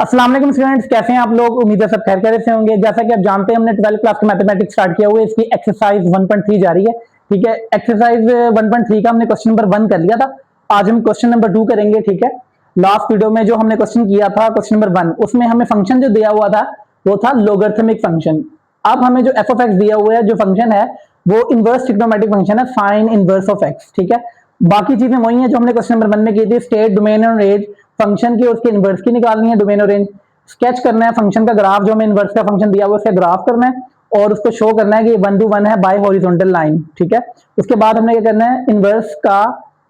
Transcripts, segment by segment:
अस्सलाम वालेकुम स्टूडेंट्स, कैसे हैं आप लोग। उम्मीद है सब खैर खैरियत से होंगे। जैसा कि आप जानते हैं हमने 12th क्लास की मैथमेटिक्स स्टार्ट किया हुआ है। इसकी एक्सरसाइज 1.3 जारी है। ठीक है, एक्सरसाइज 1.3 का हमने क्वेश्चन नंबर 1 कर लिया था। आज हम क्वेश्चन नंबर 2 करेंगे। ठीक है, लास्ट वीडियो में जो हमने क्वेश्चन किया था क्वेश्चन नंबर 1, उसमें हमें फंक्शन जो दिया हुआ था वो था लोगरिथमिक फंक्शन। अब हमें जो एफ ऑफ एक्स दिया हुआ है, जो फंक्शन है वो इनवर्स ट्रिग्नोमेट्रिक फंक्शन है, साइन इनवर्स ऑफ एक्स। ठीक है, बाकी चीजें वही है जो हमने क्वेश्चन नंबर 1 में की थी। स्टेट, डोमेन और रेंज, फंक्शन की उसके इनवर्स की निकालनी है, डोमेन और रेंज स्केच करना है, फंक्शन का ग्राफ जो हमें इनवर्स का फंक्शन दिया हुआ है उसका ग्राफ करना है और उसको शो करना है कि 1 to 1 है बाय हॉरिजॉन्टल लाइन। ठीक है, उसके बाद हमने क्या करना है, इनवर्स का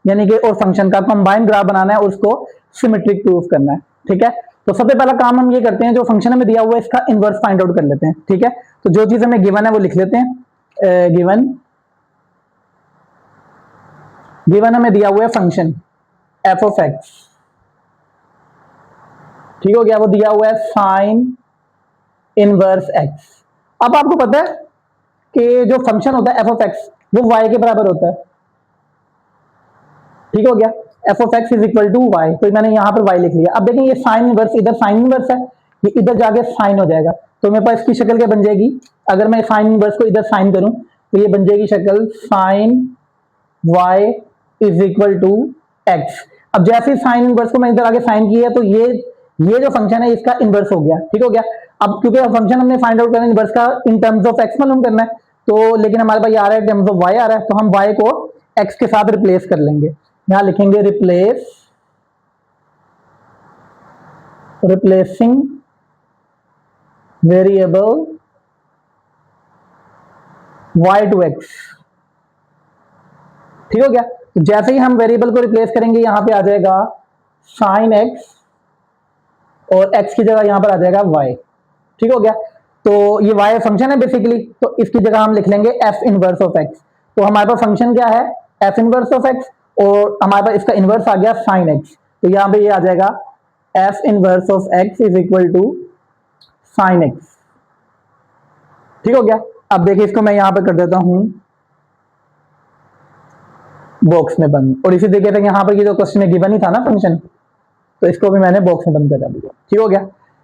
यानी कि और फंक्शन का कंबाइंड ग्राफ बनाना है और उसको सिमेट्रिक प्रूफ करना है। ठीक है, तो सबसे पहला काम हम ये करते हैं, जो फंक्शन हमें दिया हुआ है इसका इनवर्स फाइंड आउट कर लेते हैं। ठीक है, तो जो चीज हमें गिवन है वो लिख लेते हैं। गिवन हमें दिया हुआ है फंक्शन एफ ऑफ एक्स। ठीक हो गया, वो दिया हुआ है साइन इनवर्स एक्स। अब आपको पता है कि जो फंक्शन होता है एफ ऑफ एक्स वो y के बराबर होता है। ठीक हो गया, F of X is equal to Y, तो मैंने यहां पर y लिख लिया। अब देखें ये साइन इनवर्स, इधर साइन इनवर्स है, ये इधर जाके साइन हो जाएगा, तो मेरे पास इसकी शक्ल क्या बन जाएगी। अगर मैं साइन इनवर्स को इधर साइन करूं तो ये बन जाएगी शक्ल sine y is equal to X. अब जैसे साइन इनवर्स को मैं इधर आगे साइन किया तो ये जो फंक्शन है इसका इनवर्स हो गया। ठीक हो गया, अब क्योंकि फंक्शन हमने फाइंड आउट करना है इनवर्स का इन टर्म्स ऑफ एक्स मालूम करना है, तो लेकिन हमारे पास आ रहा है टर्म्स ऑफ वाई आ रहा है, तो हम वाई को एक्स के साथ रिप्लेस कर लेंगे। यहां लिखेंगे replacing variable Y to X. ठीक हो गया, तो जैसे ही हम वेरिएबल को रिप्लेस करेंगे यहां पे आ जाएगा साइन एक्स और x की जगह यहां पर आ जाएगा y। ठीक हो गया, तो ये y फंक्शन है बेसिकली, तो इसकी जगह हम लिख लेंगे f इनवर्स ऑफ x। तो हमारे पास फंक्शन क्या है, f इनवर्स ऑफ x, और हमारे पास इसका इनवर्स आ गया sin x, तो यहां पे ये आ जाएगा f inverse of x is equal to sin x। ठीक हो गया, अब देखिए इसको मैं यहां पर कर देता हूं बॉक्स में बंद, और इसी देखिए यहां पर ये जो क्वेश्चन में गिवन ही था ना फंक्शन, तो इसको भी मैंने बॉक्स में बंद कर दिया। ठीक हो गया,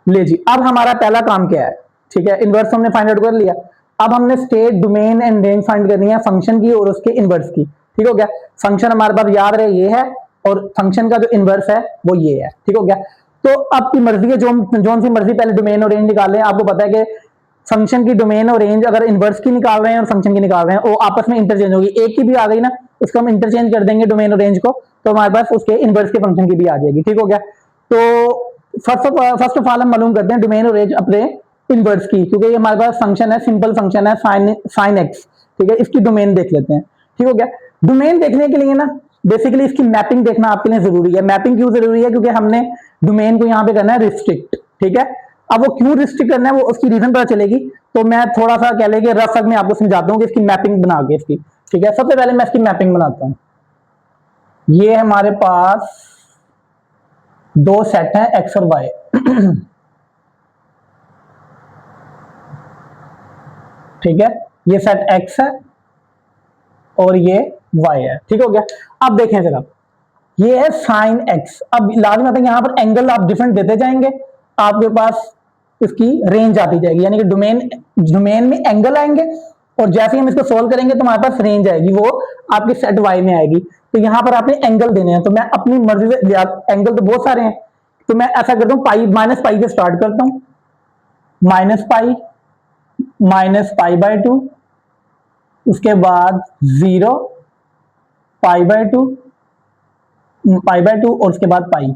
ले जी, अब हमारा पहला काम क्या है। ठीक है, इनवर्स हमने फाइंड आउट कर लिया। अब हमने state, domain and range find करनी है फंक्शन की और उसके इनवर्स की। ठीक हो गया, फंक्शन हमारे पास याद रहे ये है और फंक्शन का जो इनवर्स है वो ये है। ठीक हो गया, तो आपकी मर्जी है, जो सी मर्जी पहले डोमेन और रेंज निकाल लें। आपको पता है कि फंक्शन की डोमेन और रेंज अगर इनवर्स की निकाल रहे हैं और फंक्शन की निकाल रहे हैं वो आपस में इंटरचेंज होगी। एक की भी आ गई ना, उसको हम इंटरचेंज कर देंगे डोमेन और रेंज को, तो हमारे पास उसके इनवर्स के फंक्शन की भी आ जाएगी। ठीक हो गया, तो फर्स्ट ऑफ ऑल हम मालूम करते हैं डोमेन और रेंज अपने इनवर्स की, क्योंकि ये हमारे पास फंक्शन है, सिंपल फंक्शन है साइन एक्स। ठीक है, इसकी डोमेन देख लेते हैं। ठीक हो गया, डोमेन देखने के लिए ना बेसिकली इसकी मैपिंग देखना आपके लिए जरूरी है। मैपिंग क्यों जरूरी है, क्योंकि हमने डोमेन को यहाँ पे करना है रिस्ट्रिक्ट। ठीक है, अब वो क्यों रिस्ट्रिक्ट करना है वो उसकी रीजन पता चलेगी, तो मैं थोड़ा सा कह लेंगे रफ में आपको समझाता हूँ कि इसकी मैपिंग बना के इसकी। ठीक है, सबसे पहले मैं इसकी मैपिंग बनाता हूँ। ये हमारे पास दो सेट हैं एक्स और वाई। ठीक है, ये सेट एक्स है और ये वाई है। ठीक हो गया, अब देखें जरा, ये है साइन एक्स। अब लाजमी बात है यहां पर एंगल आप डिफरेंट देते जाएंगे, आपके पास इसकी रेंज आती जाएगी, यानी कि डोमेन में एंगल आएंगे और जैसे ही हम इसको सोल्व करेंगे तो हमारे पास रेंज आएगी, वो आपकी सेट वाई में आएगी। तो यहां पर आपने एंगल देने हैं, तो मैं अपनी मर्जी से, एंगल तो बहुत सारे हैं, तो मैं ऐसा करता हूं पाई माइनस पाई से स्टार्ट करता हूं, माइनस पाई बाय 2, उसके बाद 0, पाई बाय 2 और उसके बाद पाई।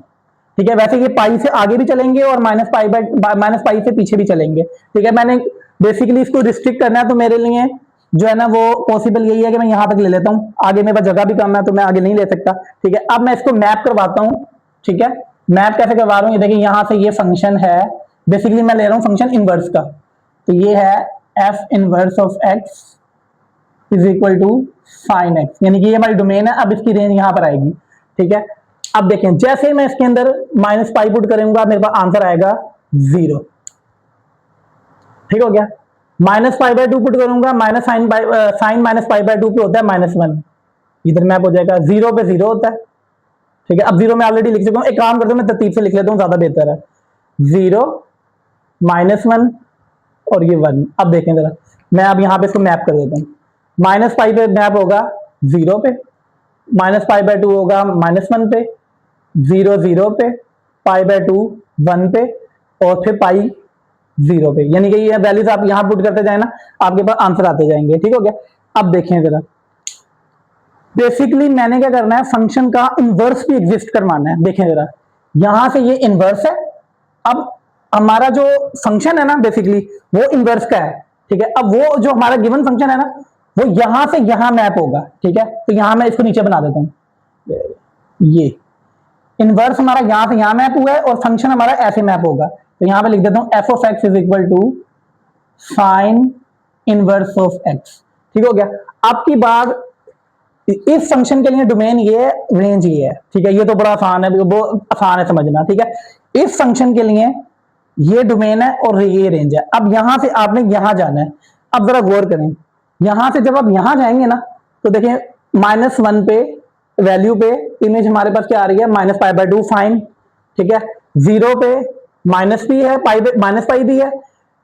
ठीक है, वैसे ये पाई से आगे भी चलेंगे और माइनस पाई से पीछे भी चलेंगे। ठीक है, मैंने बेसिकली इसको रिस्ट्रिक्ट करना है, तो मेरे लिए जो है ना वो पॉसिबल यही है कि मैं यहां तक ले लेता हूं, आगे मेरे पास जगह भी कम है तो मैं आगे नहीं ले सकता। ठीक है, अब मैं इसको मैप करवाता हूं। ठीक है, मैप कैसे करवा रहा हूं, ये देखिए यहां से ये फंक्शन है, बेसिकली मैं ले रहा हूं फंक्शन इनवर्स का, तो ये है F inverse of X is equal to sine X, यानी कि ये हमारी डोमेन है। अब इसकी रेंज यहां पर आएगी। ठीक है, अब देखें जैसे मैं इसके अंदर माइनस पाई पुट करूंगा मेरे पास आंसर आएगा 0। ठीक हो गया, माइनस पाई बाय 2 पुट करूंगा, minus sine minus pi by 2 पे होता है -1, इधर मैप हो जाएगा, 0 पे 0 होता है। ठीक है, अब 0 में ऑलरेडी लिख चुका हूं, एक काम करता हूं मैं तरतीब से लिख लेता हूं, ज्यादा बेहतर है। 0 -1 और ये 1। अब देखें जरा, मैं अब यहां पे इसको मैप कर देता हूं। -पाई पे मैप होगा 0 पे, -पाई/2 होगा -1 पे, 0 0 पे, पाई/2 1 पे, और फिर पाई 0 पे। यानी कि ये वैल्यूज आप यहां पुट करते जाए ना, आपके पास आंसर आते जाएंगे। ठीक हो गया। अब देखें जरा, बेसिकली मैंने क्या करना है, फंक्शन का इनवर्स भी एग्जिस्ट करवाना है। देखें जरा, यहां से ये इनवर्स है। अब हमारा जो फंक्शन है ना, बेसिकली वो इनवर्स का है। ठीक है। अब वो जो हमारा गिवन फंक्शन है ना, वो यहां से यहां मैप होगा। ठीक है। तो यहां मैं इसको नीचे बना देता हूं, ये इनवर्स हमारा यहां से यहां मैप हुआ है और फंक्शन हमारा ऐसे मैप होगा। तो यहां पे लिख देता हूं f(x) is equal to sine inverse of x। ठीक हो गया। आपकी बात, इस फंक्शन के लिए डोमेन ये है, रेंज ये है। ठीक है। ये तो बड़ा आसान है, वो आसान है समझना। ठीक है। इस फंक्शन के लिए ये डोमेन है और ये रेंज है। अब यहां से आपने यहां जाना है। अब जरा गौर करें, यहां से जब आप यहां जाएंगे ना, तो देखें -1 पे वैल्यू पे इमेज हमारे पास क्या आ रही है, -पाई/2 फाइन। ठीक है। 0 पे माइनस भी है, पाई भी है,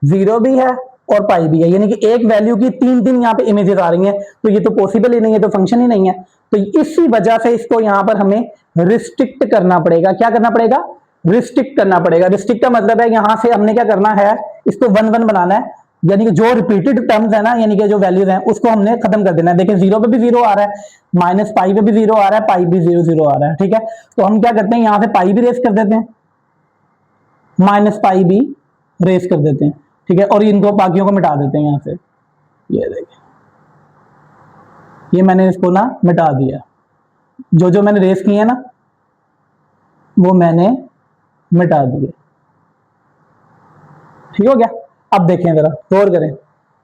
0 भी है और पाई भी है। यानी कि एक वैल्यू की तीन यहाँ पे इमेजेस आ रही हैं। तो ये तो पॉसिबल ही नहीं है, तो फंक्शन ही नहीं है। तो इसी वजह से इसको यहां पर हमें रिस्ट्रिक्ट करना पड़ेगा। क्या करना पड़ेगा, रिस्ट्रिक्ट करना पड़ेगा। रिस्ट्रिक्ट का मतलब है यहां से हमने क्या करना है, इसको 1 1 बनाना है। यानी कि जो रिपीटेड टर्म्स है ना, यानी कि जो वैल्यूज हैं उसको हमने खत्म कर देना है। देखिए 0 पे भी 0 आ रहा है, -पाई पे भी 0 आ रहा है, पाई भी 0 0 आ रहा है। ठीक है। तो हम क्या करते हैं, यहां से पाई भी रेस कर देते हैं, -पाई भी रेस कर देते हैं। ठीक है। और इनको बाकियों को मिटा देते हैं यहां से। ये देखिए, ये मैंने इसको ना मिटा दिया। जो जो मैंने रेस किए ना, वो मैंने मिटा दिए। ठीक हो गया। अब देखें जरा, गौर करें,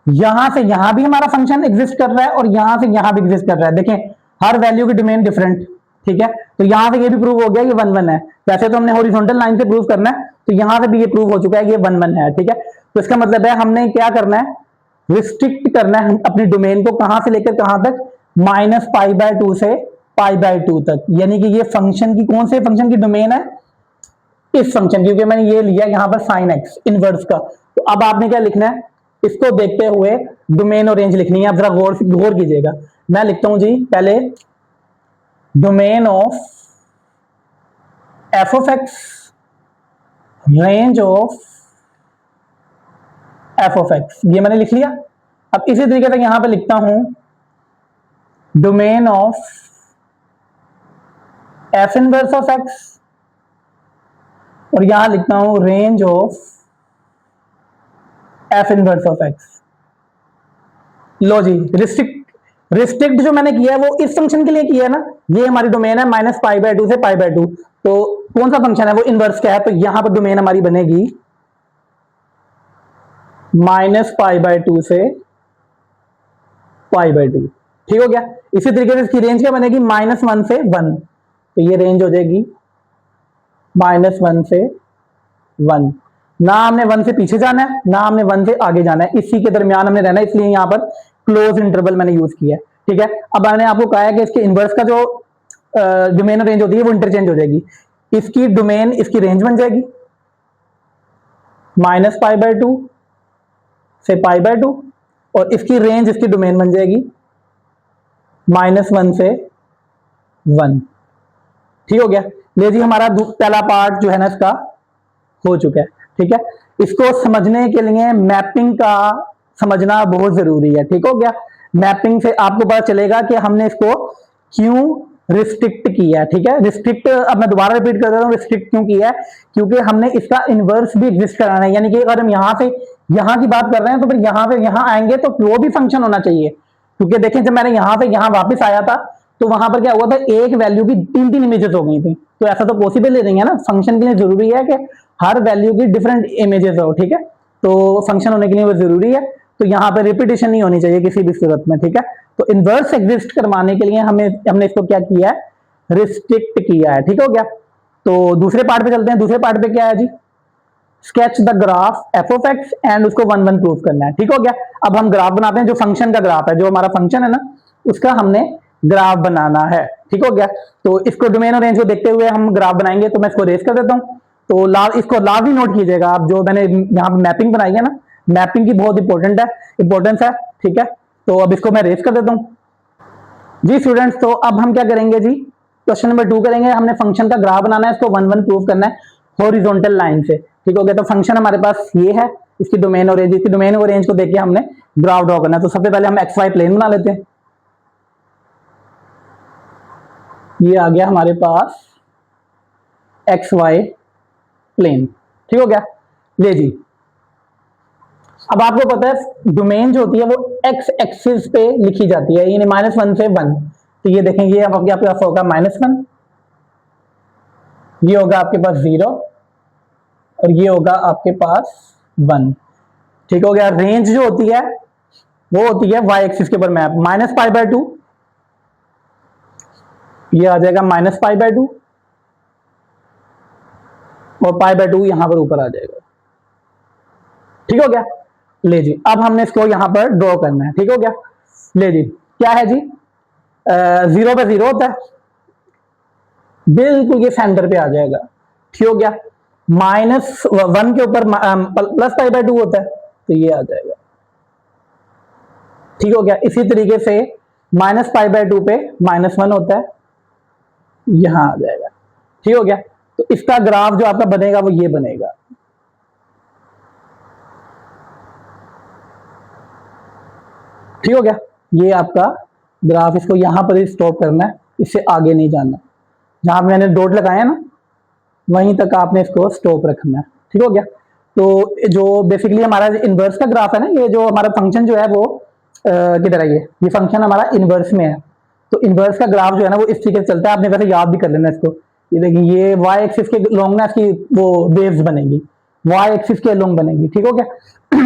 यहां से यहां भी हमारा फंक्शन एग्जिस्ट कर रहा है और यहां से यहां भी एग्जिस्ट कर रहा है। देखें हर वैल्यू की डोमेन डिफरेंट। ठीक है। तो यहां से ये भी प्रूव हो गया ये 1 1 है। वैसे तो हमने हॉरिजॉन्टल लाइन से प्रूव करना है, तो यहां से भी ये प्रूव हो चुका है ये 1 1 है। ठीक है। तो इसका मतलब है हमने क्या करना है, रिस्ट्रिक्ट करना है अपनी डोमेन को। कहां से लेकर कहां तक, -पाई/2 से पाई/2 तक। यानी कि ये फंक्शन की, कौन से फंक्शन की डोमेन है, इस फंक्शन, क्योंकि मैंने ये लिया यहां पर sin x इनवर्स का। तो अब आपने क्या लिखना है, इसको देखते हुए डोमेन और रेंज लिखनी है। अब जरा गौर कीजिएगा, मैं लिखता हूं जी पहले domain of f(x), range of f(x), ये मैंने लिख लिया। अब इसी तरीके से यहां पे लिखता हूं domain of f inverse of x, और यहां लिखता हूं range of f inverse of x। लो जी, रिस्ट्रिक्ट जो मैंने किया है वो इस फंक्शन के लिए किया है ना, ये हमारी डोमेन है -पाई/2 से पाई/2। तो कौन सा फंक्शन है वो इनवर्स का है, तो यहां पर डोमेन हमारी बनेगी -पाई/2 से पाई/2। ठीक हो गया। इसी तरीके से इसकी रेंज क्या बनेगी, -1 से 1। तो ये रेंज हो जाएगी -1 से 1। ना हमने 1 से पीछे जाना है, ना हमने 1 से आगे जाना है, इसी के दरमियान हमने रहना है। इसलिए यहां पर क्लोज इंटरवल मैंने यूज किया है। ठीक है। अब मैंने आपको कहा है कि इसके इनवर्स का जो डोमेन रेंज होती है वो इंटरचेंज हो जाएगी। इसकी डोमेन इसकी रेंज बन जाएगी -पाई/2 से पाई/2, और इसकी रेंज इसकी डोमेन बन जाएगी -1 से 1। ठीक हो गया। ले जी, हमारा पहला पार्ट जो है ना इसका हो चुका है। ठीक है। इसको समझने के लिए मैपिंग का समझना बहुत जरूरी है। ठीक हो गया। मैपिंग से आपको पता चलेगा कि हमने इसको क्यों रिस्ट्रिक्ट किया है। ठीक है। रिस्ट्रिक्ट, अब मैं दोबारा रिपीट कर देता हूं, रिस्ट्रिक्ट क्यों किया है, क्योंकि हमने इसका इनवर्स भी एग्जिस्ट कराना है। यानी कि अगर हम यहां से यहां की बात कर रहे हैं, तो फिर यहां से यहां आएंगे तो वो भी फंक्शन होना चाहिए। क्योंकि देखें, जब मैंने यहां से यहां वापस आया था, तो वहां पर क्या हुआ था, एक वैल्यू की 3 इमेजेस हो गई थी। तो ऐसा तो पॉसिबल ही नहीं है ना, फंक्शन के लिए जरूरी है कि हर वैल्यू की डिफरेंट इमेजेस हो। ठीक है। तो फंक्शन होने के लिए वो जरूरी है। तो यहां पर रिपीटेशन नहीं होनी चाहिए किसी भी सूरत में। ठीक है। तो इनवर्स एग्जिस्ट करवाने के लिए हमने इसको क्या किया है, रिस्ट्रिक्ट किया है। ठीक हो गया। तो दूसरे पार्ट पे चलते हैं। दूसरे पार्ट पे क्या है जी, sketch the graph f(x) and उसको 1 1 प्रूव करना है। ठीक हो गया। अब हम ग्राफ बनाते हैं, जो फंक्शन का ग्राफ है, जो हमारा फंक्शन है ना, उसका हमने ग्राफ बनाना है। ठीक हो गया। तो इसको डोमेन और रेंज को देखते हुए हम ग्राफ बनाएंगे। तो मैं इसको रेस कर देता हूं। तो इसको लाजमी नोट कीजिएगा आप, जो मैंने यहाँ पे मैपिंग बनाई है ना, मैपिंग की बहुत इंपॉर्टेंस है, ठीक है। तो अब इसको मैं रेस कर देता हूँ जी स्टूडेंट्स। तो अब हम क्या करेंगे जी, क्वेश्चन नंबर 2 करेंगे। हमने फंक्शन का ग्राफ बनाना है, इसको 1 1 प्रूव करना है हॉरिजॉन्टल लाइन से, ठीक हो गया। तो फंक्शन हमारे पास ये है, इसकी डोमेन और रेंज, इसकी डोमेन और रेंज को देख के हमने ग्राफ ड्रॉ करना है। तो सबसे पहले हम एक्स वाई प्लेन बना लेते हैं। ये आ गया हमारे पास एक्स वाई प्लेन, ठीक हो गया। ले जी, अब आपको पता है डोमेन जो होती है वो एक्स एक्सिस पे लिखी जाती है, यानी -1 से 1। तो ये देखेंगे अब आपके पास होगा -1, ये होगा आपके पास 0 और ये होगा आपके पास 1, ठीक हो गया। रेंज जो होती है वो होती है वाई एक्सिस के ऊपर मैप, -π/2, ये आ जाएगा -π/2 और π/2 यहां पर ऊपर आ जाएगा, ठीक हो गया। ले जी, अब हमने इसको यहां पर ड्रॉ करना है, ठीक हो गया। ले जी, क्या है जी, 0 पे 0 होता है, बिल्कुल ये सेंटर पे आ जाएगा, ठीक हो गया। -1 के ऊपर +π/2 होता है, तो ये आ जाएगा, ठीक हो गया। इसी तरीके से -π/2 पे -1 होता है, यहां आ जाएगा, ठीक हो गया। तो इसका ग्राफ जो आपका बनेगा वो ये बनेगा, ठीक हो गया। ये आपका ग्राफ, इसको यहां पर ही स्टॉप करना है, इससे आगे नहीं जाना। जहां मैंने डॉट लगाया ना वहीं तक आपने इसको स्टॉप रखना है, ठीक हो गया। तो जो बेसिकली हमारा इनवर्स का ग्राफ है ना, ये जो हमारा फंक्शन जो है वो किधर है, ये फंक्शन हमारा इनवर्स में है। तो इनवर्स का ग्राफ जो है ना वो इस तरीके से चलता है, आपने वैसे याद भी कर लेना इसको। ये देखिए, ये वाई एक्सिस के लॉन्ग ना इसकी वो वेव्स बनेगी, वाई एक्सिस के लॉन्ग बनेगी, ठीक हो गया।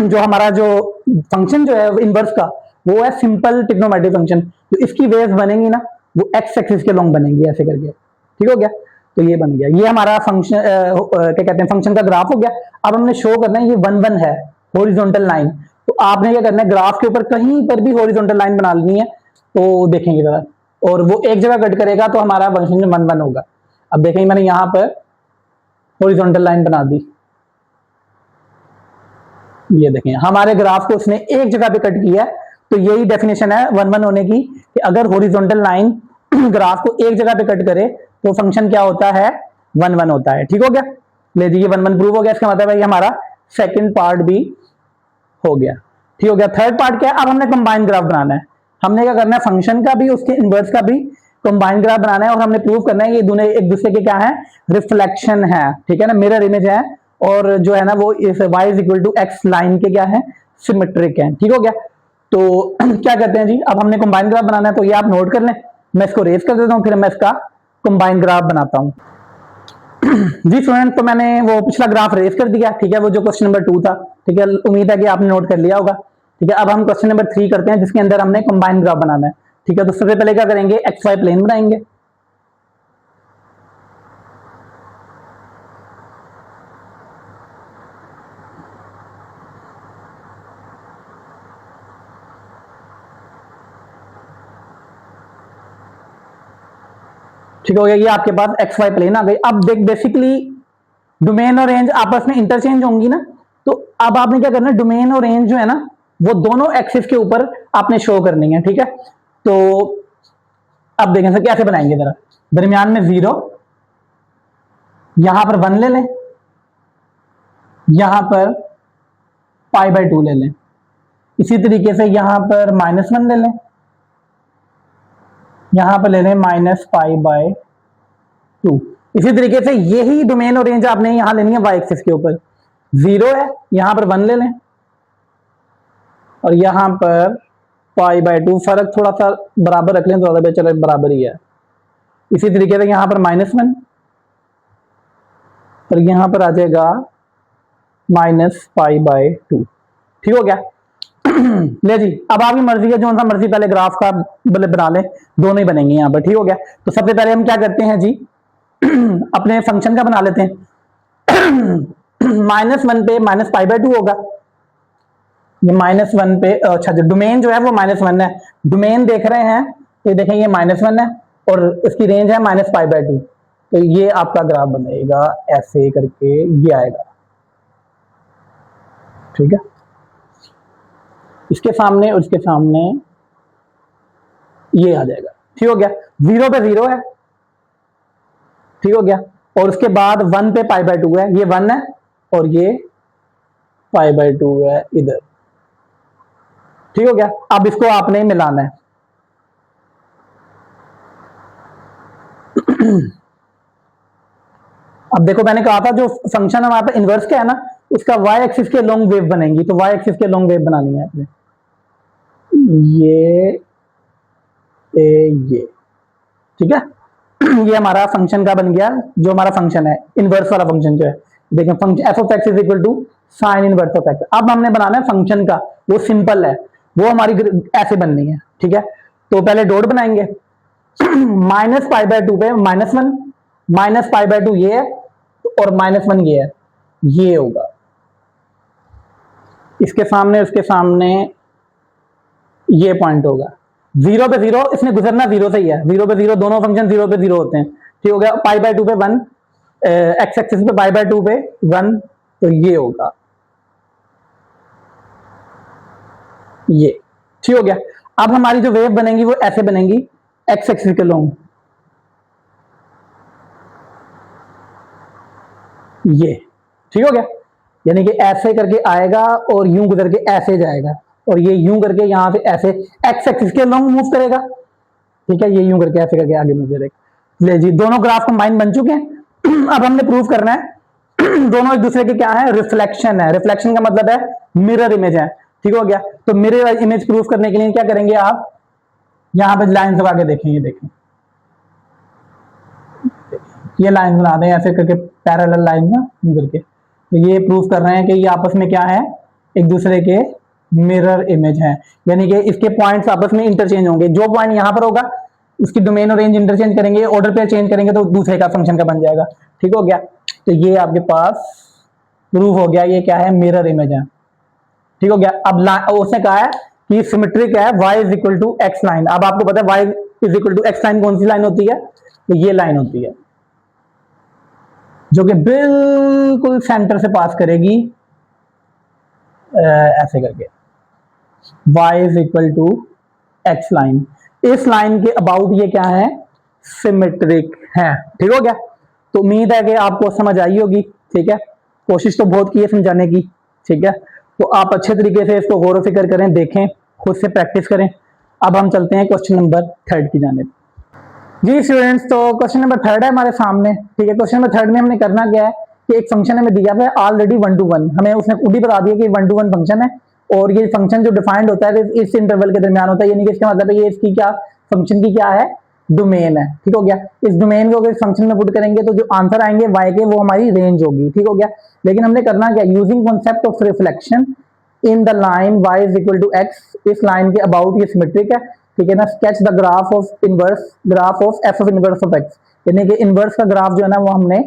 जो हमारा जो फंक्शन जो है इनवर्स का वो है सिंपल ट्रिग्नोमेट्रिक फंक्शन, तो इसकी वेव्स बनेंगी ना वो एक्स एक्सिस के लॉन्ग बनेंगी, ऐसे करके, ठीक हो गया। तो ये बन गया, ये हमारा फंक्शन क्या कहते हैं, फंक्शन का ग्राफ हो गया। अब हमने शो करना है ये 1 1 है हॉरिजॉन्टल लाइन, तो आपने क्या करना है, ग्राफ के ऊपर कहीं पर भी हॉरिजॉन्टल लाइन बना लेनी है, तो देखेंगे जरा, और वो एक जगह कट करेगा तो हमारा फंक्शन 1 1 होगा। अब देखेंगे मैंने यहां पर हॉरिजॉन्टल लाइन बना दी, ये देखें हमारे ग्राफ को उसने एक जगह पे कट किया है। तो यही डेफिनेशन है 1 1 होने की, कि अगर हॉरिजॉन्टल लाइन ग्राफ को एक जगह पे कट करे तो फंक्शन क्या होता है, 1 1 होता है, ठीक हो गया। ले जी, ये 1 1 प्रूव हो गया, इसका मतलब है ये हमारा सेकंड पार्ट भी हो गया, ठीक हो गया। थर्ड पार्ट क्या है, अब हमने कंबाइंड ग्राफ बनाना है। हमने क्या करना है, फंक्शन का भी उसके इनवर्स का भी कंबाइंड ग्राफ बनाना है, और हमने प्रूव करना है ये दोनों एक दूसरे के क्या है, रिफ्लेक्शन है, ठीक है ना, मिरर इमेज है, और जो है ना वो इस y = x लाइन के क्या है, सिमेट्रिक है, ठीक हो गया। तो क्या करते हैं जी, अब हमने कंबाइंड ग्राफ बनाना है, तो ये आप नोट कर लें, मैं इसको रेस कर देता हूं, फिर मैं इसका कंबाइंड ग्राफ बनाता हूं। जी स्टूडेंट, तो मैंने वो पिछला ग्राफ रेस कर दिया, ठीक है, वो जो क्वेश्चन नंबर 2 था, ठीक है, उम्मीद है कि आपने नोट कर लिया होगा, ठीक है। अब हम क्वेश्चन नंबर 3 करते हैं, जिसके अंदर हमने कंबाइंड ग्राफ बनाना है, ठीक है। तो सबसे पहले क्या करेंगे, एक्स वाई प्लेन बनाएंगे, ठीक हो गया। ये आपके पास एक्स वाई प्लेन आ गई। अब देख, बेसिकली डोमेन और रेंज आपस में इंटरचेंज होंगी ना, तो अब आपने क्या करना है, डोमेन और रेंज जो है ना वो दोनों एक्सिस के ऊपर आपने शो करनी है, ठीक है। तो अब देखें सर कैसे बनाएंगे, जरा दरमियान में 0, यहां पर 1 ले लें, यहां पर π/2 ले लें, इसी तरीके से यहां पर -1 ले लें, यहां पर ले लें -π/2। इसी तरीके से यही डोमेन और रेंज आपने यहां लेनी है वाई एक्सिस के ऊपर, 0 है, यहां पर 1 ले लें, और यहां पर π/2, फर्क थोड़ा सा बराबर रख लें तो ज्यादा बेहतर, बराबर ही है। इसी तरीके से यहां पर -1 और यहां पर आ जाएगा -π/2, ठीक हो गया। ले जी, अब आपकी मर्जी है, जो सा मर्जी पहले ग्राफ का बना लें, दोनों ही बनेंगे यहाँ पर, ठीक हो गया। तो सबसे पहले हम क्या करते हैं जी, अपने फंक्शन का बना लेते हैं। -1 पे -π/2 होगा, ये -1 पे, अच्छा जो डोमेन जो है वो -1 है, डोमेन देख रहे हैं तो देखें ये -1 है और इसकी रेंज है -π/2, तो ये आपका ग्राफ बनेगा ऐसे करके, ये आएगा, ठीक है। इसके सामने और इसके सामने ये आ जाएगा, ठीक हो गया। 0 पे 0 है, ठीक हो गया, और उसके बाद 1 पे पाई बाय 2 है, ये 1 है और ये पाई बाय 2 है इधर, ठीक हो गया। अब इसको आपने मिलाना है। अब देखो मैंने कहा था जो फंक्शन हमारे पास इनवर्स का है ना, उसका y एक्सिस के लॉन्ग वेव बनेगी, तो y एक्सिस के लॉन्ग वेव बनानी है आपने, ये ये, ठीक है। ये हमारा फंक्शन का बन गया, जो हमारा फंक्शन है इनवर्स वाला फंक्शन जो है, देखिए function F of X is equal to sine inverse of X. अब हमने बनाना है फंक्शन का, वो सिंपल है, वो हमारी ऐसे बननी है, ठीक है। तो पहले डॉट बनाएंगे, माइनस पाई बाय 2 पे -1, माइनस पाई बाय 2 ये है और -1 ये है, ये होगा। इसके सामने उसके सामने ये पॉइंट होगा, 0 पे 0, इसने गुजरना 0 से ही है, 0 पे 0, दोनों फंक्शन 0 पे 0 होते हैं, ठीक हो गया। पाई बाय 2 पे 1, एक्स एक्सिस पे पाई बाय 2 पे 1, तो ये होगा, ये, ठीक हो गया। अब हमारी जो वेव बनेगी वो ऐसे बनेगी, एक्स एक्सिस के लॉन्ग, ये, ठीक हो गया। यानी कि ऐसे करके आएगा और यूं गुजर के ऐसे जाएगा, और ये यूं करके यहां से ऐसे एक्स एक्सिस के लॉन्ग मूव करेगा, ठीक है। ये यूं करके ऐसे करके आगे मूव करेगा। ले जी, दोनों ग्राफ कंबाइन बन चुके हैं। अब हमने प्रूव करना है दोनों एक दूसरे के क्या है, रिफ्लेक्शन है। रिफ्लेक्शन का मतलब है मिरर इमेज है, ठीक हो गया। तो मिरर इमेज प्रूव करने के लिए क्या करेंगे, आप यहां पर लाइन लगा के देखें, ये देखें, ये लाइन बना दें ऐसे करके, पैरेलल लाइन ना करके, तो ये प्रूव कर रहे हैं कि ये आपस में क्या है, एक दूसरे के मिरर इमेज है। यानी कि इसके पॉइंट्स आपस में इंटरचेंज होंगे, जो पॉइंट यहां पर होगा उसकी डोमेन और रेंज इंटरचेंज करेंगे, ऑर्डर पे चेंज करेंगे तो दूसरे का फंक्शन का बन जाएगा, ठीक हो गया। तो ये आपके पास प्रूव हो गया, ये क्या है, मिरर इमेज है, ठीक हो गया। अब उसने कहा है कि सिमेट्रिक है, y is equal to X line. अब आपको पता है y is equal to X line कौन सी लाइन होती है, तो ये लाइन होती है जो कि बिल्कुल सेंटर से पास करेगी, ऐसे करके, y is equal to X line. इस लाइन के अबाउट ये क्या है, सिमेट्रिक है, ठीक हो गया। तो उम्मीद है कि आपको समझ आई होगी, ठीक है। कोशिश तो बहुत की है समझाने की, ठीक है। तो आप अच्छे तरीके से इसको गौर फिक्र करें, देखें, खुद से प्रैक्टिस करें। अब हम चलते हैं क्वेश्चन नंबर 3 की जानिब। जी स्टूडेंट्स, तो क्वेश्चन नंबर 3 है हमारे सामने, ठीक है। क्वेश्चन नंबर 3 में हमने करना क्या है कि एक फंक्शन हमें दिया हुआ है ऑलरेडी 1 to 1, हमें उसने खुद ही बता दिया कि 1 to 1 फंक्शन है, और ये फंक्शन जो डिफाइंड होता है इस इंटरवल के दरमियान होता है, यानी कि इसका मतलब है ये इसकी क्या, फंक्शन की क्या है, डोमेन है, ठीक हो गया। इस डोमेन को अगर फंक्शन में पुट करेंगे तो जो आंसर आएंगे y के, वो हमारी रेंज होगी, ठीक हो गया। लेकिन हमने करना क्या, using concept of reflection in the line y is equal to x, इस लाइन के अबाउट ये सिमेट्रिक है, ठीक है ना। Sketch the graph of inverse, graph of f of inverse of x, यानी कि इनवर्स का ग्राफ जो है ना वो हमने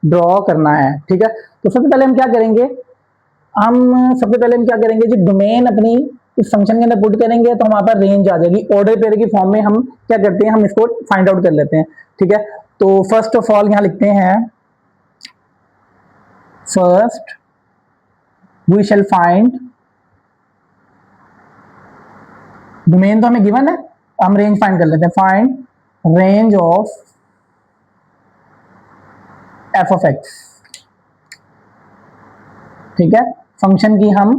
ड्रॉ करना है, ठीक है। तो सबसे पहले हम क्या करेंगे, जो डोमेन अपनी इस फंक्शन के अंदर पुट करेंगे तो हमारे पास रेंज आ जाएगी। ऑर्डर पेयर की फॉर्म में हम क्या करते हैं, हम इसको फाइंड आउट कर लेते हैं, ठीक है। तो फर्स्ट ऑफ ऑल यहां लिखते हैं, first we shall find, domain तो हमें गिवन है, हम रेंज फाइंड कर लेते हैं, find range of F of x, ठीक है। फंक्शन की हम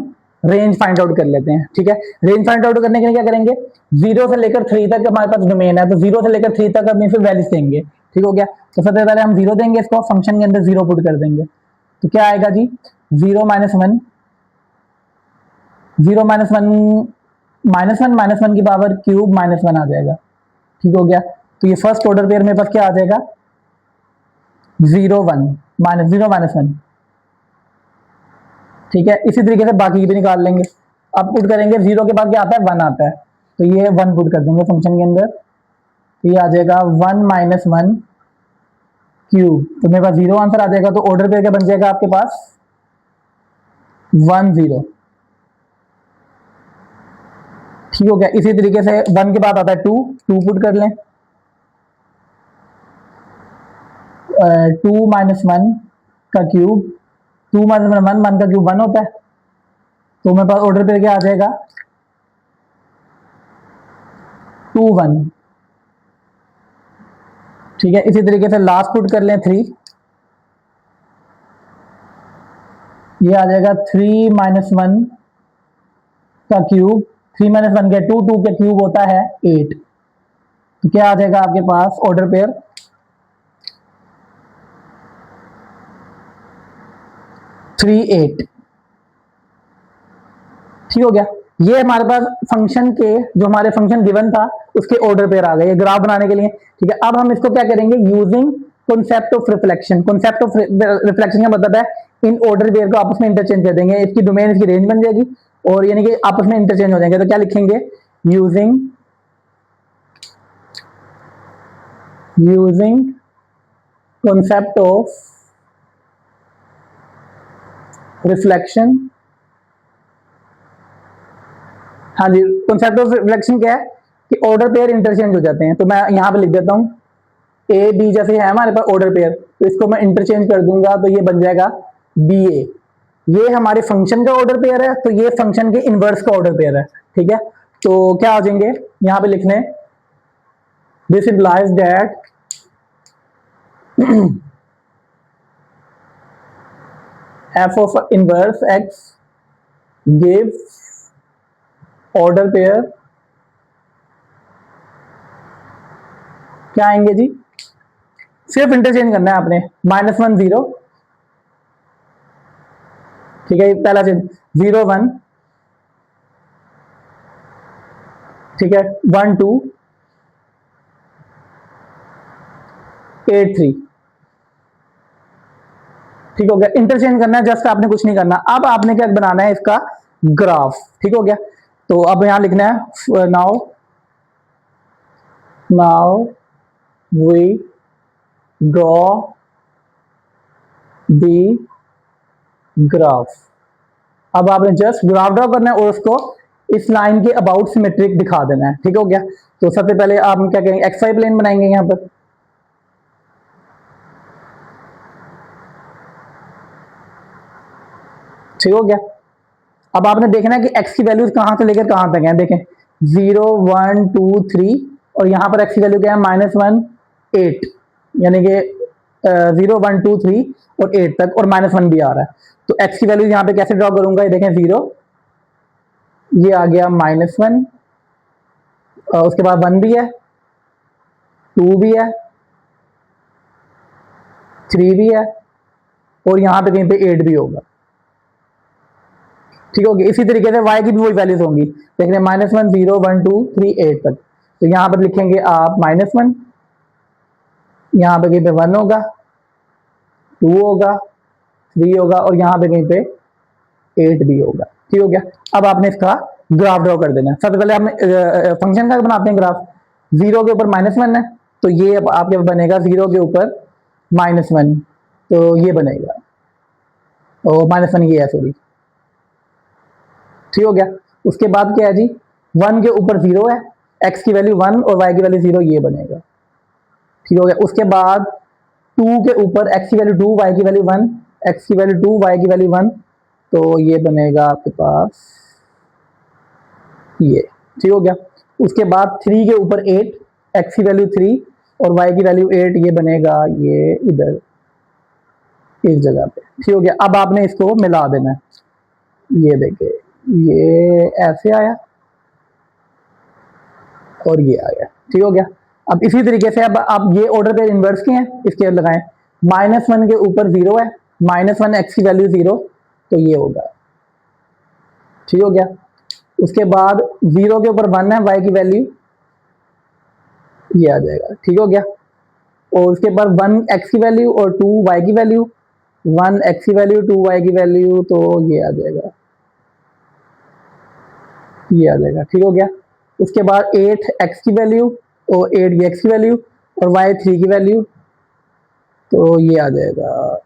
रेंज फाइंड आउट कर लेते हैं, ठीक है। रेंज फाइंड आउट करने के लिए क्या करेंगे, 0 से लेकर 3 तक हमारे पास डोमेन है, तो 0 से लेकर 3 तक हम फिर वैल्यूज देंगे, ठीक हो गया। तो सबसे पहले हम 0 देंगे, इसको फंक्शन के अंदर 0 पुट कर देंगे, तो क्या आएगा जी, 0 -1, 0 -1 -1 की पावर क्यूब -1 आ जाएगा, ठीक हो गया। तो ये फर्स्ट ऑर्डर पेयर मेरे पास क्या आ जाएगा, 0 1 -0 -1, ठीक है। इसी तरीके से बाकी भी निकाल लेंगे। अब पुट करेंगे, 0 के बाद क्या आता है, 1 आता है, तो ये 1 पुट कर देंगे फंक्शन के अंदर, तो ये आ जाएगा 1 -1 क्यूब, तो मेरे पास 0 आंसर आ जाएगा। तो ऑर्डर पेयर क्या बन जाएगा आपके पास, 1 0, ठीक हो गया। इसी तरीके से 1 के बाद आता है 2 पुट कर लें, 2 माइनस वन का क्यूब, 2 माइनस वन, वन का क्यूब 1 होता है, तो मेरे पास ऑर्डर पेयर क्या आ जाएगा 2 1। ठीक है, इसी तरीके से लास्ट पुट कर लें 3, ये आ जाएगा 3 माइनस वन का क्यूब, 3 माइनस वन के 2, 2 का क्यूब होता है 8, तो क्या आ जाएगा आपके पास ऑर्डर पेयर 3 8। ठीक हो गया, ये हमारे पास फंक्शन के जो हमारे फंक्शन गिवन था उसके ऑर्डर पेयर आ गए ये ग्राफ बनाने के लिए। ठीक है, अब हम इसको क्या करेंगे using concept of reflection. Concept of reflection का मतलब है इन ऑर्डर पेयर को आपस में इंटरचेंज कर देंगे, इसकी डोमेन इसकी रेंज बन जाएगी और यानी कि आपस में इंटरचेंज हो जाएंगे। तो क्या लिखेंगे यूजिंग कॉन्सेप्ट ऑफ रिफ्लेक्शन। हाँ जी, कॉन्सेप्ट ऑफ रिफ्लेक्शन क्या है कि ऑर्डर पेयर इंटरचेंज हो जाते हैं। तो मैं यहां पे लिख देता हूं ए बी, जैसे है हमारे पास ऑर्डर पेयर, तो इसको मैं इंटरचेंज कर दूंगा तो ये बन जाएगा बी ए। ये हमारे फंक्शन का ऑर्डर पेयर है, तो ये फंक्शन के इनवर्स का ऑर्डर पेयर है। ठीक है, तो क्या आ जाएंगे यहां पे लिखने, this implies that F of inverse x gives order pair, क्या आएंगे जी, सिर्फ इंटरचेंज करना है आपने, -1 0, ठीक है, पहला चेंज 0 1, ठीक है, 1 2 8 3। ठीक हो गया, इंटरचेंज करना है, जस्ट आपने कुछ नहीं करना। अब आपने क्या बनाना है इसका ग्राफ। ठीक हो गया, तो अब यहां लिखना है now we draw the graph. अब आपने जस्ट ग्राफ ड्रॉ करना है और उसको इस लाइन के अबाउट सिमेट्रिक दिखा देना है। ठीक हो गया, तो सबसे पहले आप क्या करेंगे XY प्लेन बनाएंगे यहां पर। ठीक हो गया, अब आपने देखना है कि x की वैल्यूज कहां से लेकर कहां तक है। देखें 0 1 2 3 और यहां पर x की वैल्यू क्या है -1 8, यानी कि 0 1 2 3 और 8 तक, और -1 भी आ रहा है। तो x की वैल्यू यहां पे कैसे ड्रॉ करूंगा, ये देखें 0, ये आ गया -1, उसके बाद 1 भी है, 2 भी है, 3 भी है, और यहां पे कहीं पे 8 भी होगा। ठीक होगी, इसी तरीके से y की भी वही वैल्यूज होंगी। देख रहे हैं -1 0 1 2 3 8 तक, तो यहां पर लिखेंगे आप -1, यहां पे कहीं पे 1 होगा, 2 होगा, 3 होगा, और यहां पे कहीं पे 8 भी होगा। ठीक हो गया, अब आपने इसका ग्राफ ड्रॉ कर देना है। सबसे पहले आपने फंक्शन का बनाते हैं ग्राफ। 0 के ऊपर -1 है, तो ये आपके बनेगा 0 के ऊपर -1, तो ये बनेगा, और -1 ये है, सॉरी। ठीक हो गया, उसके बाद क्या है जी, 1 के ऊपर 0 है, x की वैल्यू 1 और y की वैल्यू 0, ये बनेगा। ठीक हो गया, उसके बाद 2 के ऊपर x की वैल्यू 2, y की वैल्यू 1, x की वैल्यू 2, y की वैल्यू 1, तो ये बनेगा आपके पास ये। ठीक हो गया, उसके बाद 3 के ऊपर 8, x की वैल्यू 3 और y की वैल्यू 8, ये बनेगा ये इधर इस जगह पे। ठीक हो गया, अब आपने इसको मिला देना है, ये देखे ये ऐसे आया और ये आ गया। ठीक हो गया, अब इसी तरीके से अब आप ये ऑर्डर पे इन्वर्स के हैं, इसके लगाएं, -1 के ऊपर 0 है, -1 x की वैल्यू 0, तो ये होगा। ठीक हो गया, उसके बाद 0 के ऊपर 1 है, y की वैल्यू ये आ जाएगा। ठीक हो गया, और उसके बाद 1 x की वैल्यू और 2 y की वैल्यू, 1 x की वैल्यू 2 y की वैल्यू, तो ये आ जाएगा, ये आ जाएगा। ठीक हो गया, उसके बाद 8 x की वैल्यू और 8 ये x की वैल्यू और y 3 की वैल्यू, तो ये आ जाएगा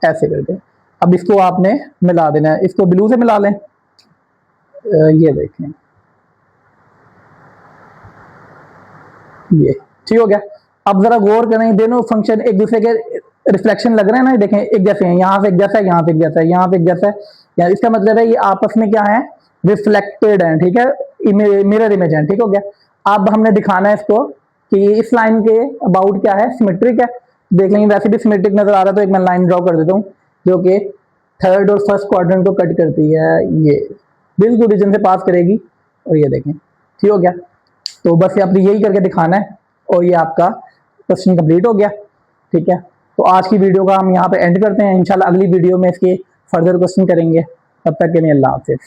ऐसे करके। अब इसको आपने मिला देना है, इसको ब्लू से मिला लें, ये देखें ये। ठीक हो गया, अब जरा गौर करें, दोनों फंक्शन एक दूसरे के रिफ्लेक्शन लग रहे हैं ना, देखें एक जैसे हैं, यहाँ से एक जैसा है, यहाँ से एक जैसा है, यहाँ से एक जैसा है, या इसका मतलब है ये आपस में क्या है, रिफ्लेक्टेड है, ठीक है, मिरर इमेज है, ठीक हो गया। अब हमने दिखाना है इसको कि इस लाइन के अबाउट क्या है, सिमेट्रिक है, देख लेंगे वैसे भी सिमेट्रिक नजर आ रहा है, तो एक मैं लाइन ड्रॉ कर देता हूँ जो कि थर्ड और फर्स्ट क्वाड्रेंट को कट करती है, ये बिल्कुल रीजन से पास करेगी, और ये देखें ठीक हो गया। तो बस ये आपने यही करके दिखाना है, और ये आपका क्वेश्चन कंप्लीट हो गया, ठीक है। तो आज की वीडियो का हम यहाँ पे एंड करते हैं, इंशाल्लाह अगली वीडियो में इसके फर्दर क्वेश्चन करेंगे। तब तक के लिए अल्लाह हाफिज़।